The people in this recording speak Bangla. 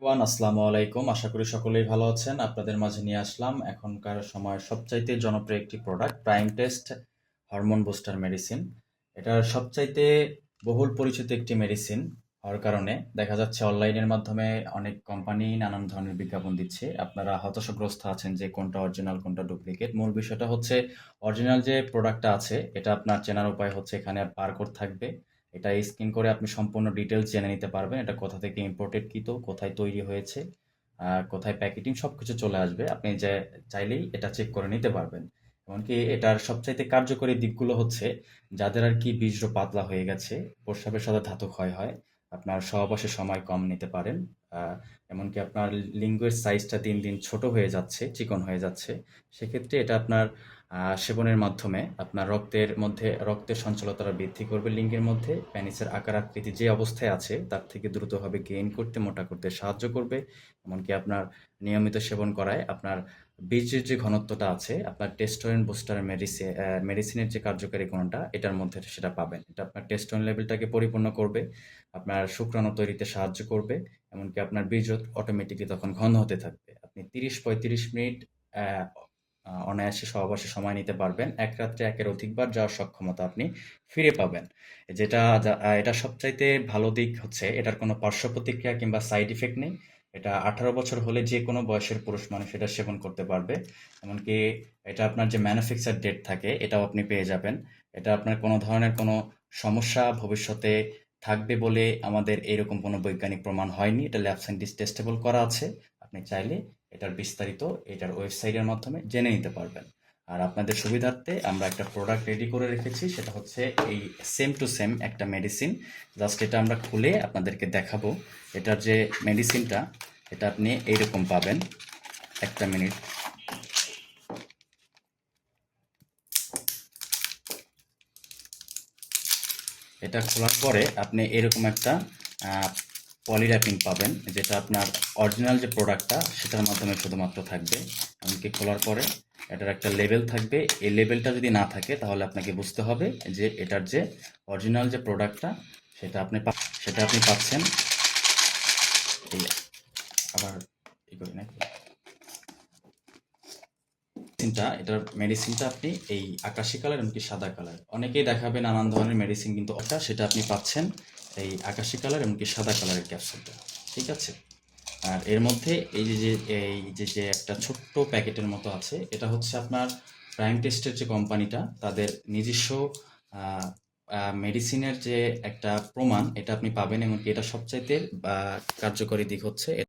আসসালামু আলাইকুম। আশা করি সকলেই ভালো আছেন। আপনাদের মাঝে নিয়ে আসলাম এখনকার সময়ের সবচাইতে জনপ্রিয় একটি product prime test hormone booster medicine. এটার সবচাইতে বহুল পরিচিত একটি মেডিসিন হওয়ার কারণে দেখা যাচ্ছে অনলাইনের মাধ্যমে অনেক কোম্পানি নানান ধরনের বিজ্ঞাপন দিচ্ছে। আপনারা হতাশাগ্রস্ত আছেন যে কোনটা অরিজিনাল কোনটা ডুপ্লিকেট। মূল বিষয়টা হচ্ছে অরিজিনাল যে প্রোডাক্টটা আছে এটা আপনার চেনার উপায় হচ্ছে এখানে বারকোড থাকবে। এটা স্ক্যান করে আপনি সম্পূর্ণ ডিটেলস জেনে নিতে পারবেন। এটা কোথা থেকে ইম্পোর্টেড কৃত, কোথায় তৈরি হয়েছে, কোথায় প্যাকেটিং সবকিছু চলে আসবে। আপনি যে চাইলেই এটা চেক করে নিতে পারবেন। এমনকি এটার সবচাইতে কার্যকরী দিকগুলো হচ্ছে যাদের আর কি বীর্য পাতলা হয়ে গেছে, প্রস্রাবের সাথে ধাতু ক্ষয় হয়, আপনার সহবাসের সময় কম নিতে পারেন। এমনকি আপনার লিঙ্গের সাইজটা দিন দিন ছোট হয়ে যাচ্ছে, চিকন হয়ে যাচ্ছে। সেক্ষেত্রে এটা আপনার সেবনের মাধ্যমে আপনার রক্তের সঞ্চালনতা বৃদ্ধি করবে লিঙ্গের মধ্যে। পেনিসের আকার আকৃতি যে অবস্থায় আছে তার থেকে দ্রুতভাবে গেইন করতে, মোটা করতে সাহায্য করবে। এমনকি আপনার নিয়মিত সেবন করায় আপনার বীর্যের যে ঘনত্বটা আছে, আপনার টেস্টোস্টেরন বুস্টার মেডিসিনের যে কার্যকারী গুণটা এটার মধ্যে সেটা পাবেন। এটা আপনার টেস্টোস্টেরন লেভেলটাকে পরিপূর্ণ করবে, আপনার শুক্রাণু তৈরিতে সাহায্য করবে। এমনকি আপনার বীর্য অটোমেটিকলি তখন ঘন হতে থাকবে। আপনি ৩০-৩৫ মিনিট আহ, অনায়াসে সহবাসে সময় নিতে পারবেন। এক রাত্রে একের অধিকবার যাওয়ার সক্ষমতা আপনি ফিরে পাবেন। এটা সবচাইতে ভালো দিক হচ্ছে এটার কোনো পার্শ্ব প্রতিক্রিয়া কিংবা সাইড ইফেক্ট নেই। এটা 18 বছর হলে যে কোনো বয়সের পুরুষ মানুষ এটা সেবন করতে পারবে। এমনকি এটা আপনার যে ম্যানুফ্যাকচার ডেট থাকে এটাও আপনি পেয়ে যাবেন। এটা আপনার কোনো ধরনের কোনো সমস্যা ভবিষ্যতে থাকবে বলে আমাদের এরকম কোনো বৈজ্ঞানিক প্রমাণ হয়নি। এটা ল্যাব সায়েন্টিস্ট টেস্টেবল করা আছে। আপনি চাইলে এটার বিস্তারিত এটার ওয়েবসাইটের মাধ্যমে জেনে নিতে পারবেন। আর আপনাদের সুবিধার্থে আমরা একটা প্রোডাক্ট রেডি করে রেখেছি, সেটা হচ্ছে এই সেম টু সেম একটা মেডিসিন। জাস্ট এটা আমরা খুলে আপনাদেরকে দেখাবো। এটার যে মেডিসিনটা এটা আপনি এইরকম পাবেন। একটা মিনিট। এটা খোলার পরে আপনি এরকম একটা পলির্যাপিং পাবেন, যেটা আপনার অরিজিনাল যে প্রোডাক্টটা সেটার মাধ্যমে শুধুমাত্র থাকবে। এমনকি খোলার পরে এটার একটা লেবেল থাকবে। এই লেবেলটা যদি না থাকে তাহলে আপনাকে বুঝতে হবে যে এটার যে অরিজিনাল যে প্রোডাক্টটা সেটা আপনি পাচ্ছেন। এই আবার ই করি নাকি এটার মেডিসিনটা আপনি এই আকাশি কালার এমনকি সাদা কালার, অনেকেই দেখাবে নানান ধরনের মেডিসিন, কিন্তু সেটা আপনি পাচ্ছেন এই আকাশি কালার এমনকি সাদা কালারের ক্যাপসুলটা। ঠিক আছে। আর এর মধ্যে এই যে একটা ছোট্ট প্যাকেটের মতো আছে, এটা হচ্ছে আপনার প্রাইম টেস্টের যে কোম্পানিটা তাদের নিজস্ব মেডিসিনের যে একটা প্রমাণ এটা আপনি পাবেন। এমনকি এটা সবচাইতে কার্যকরী দিক হচ্ছে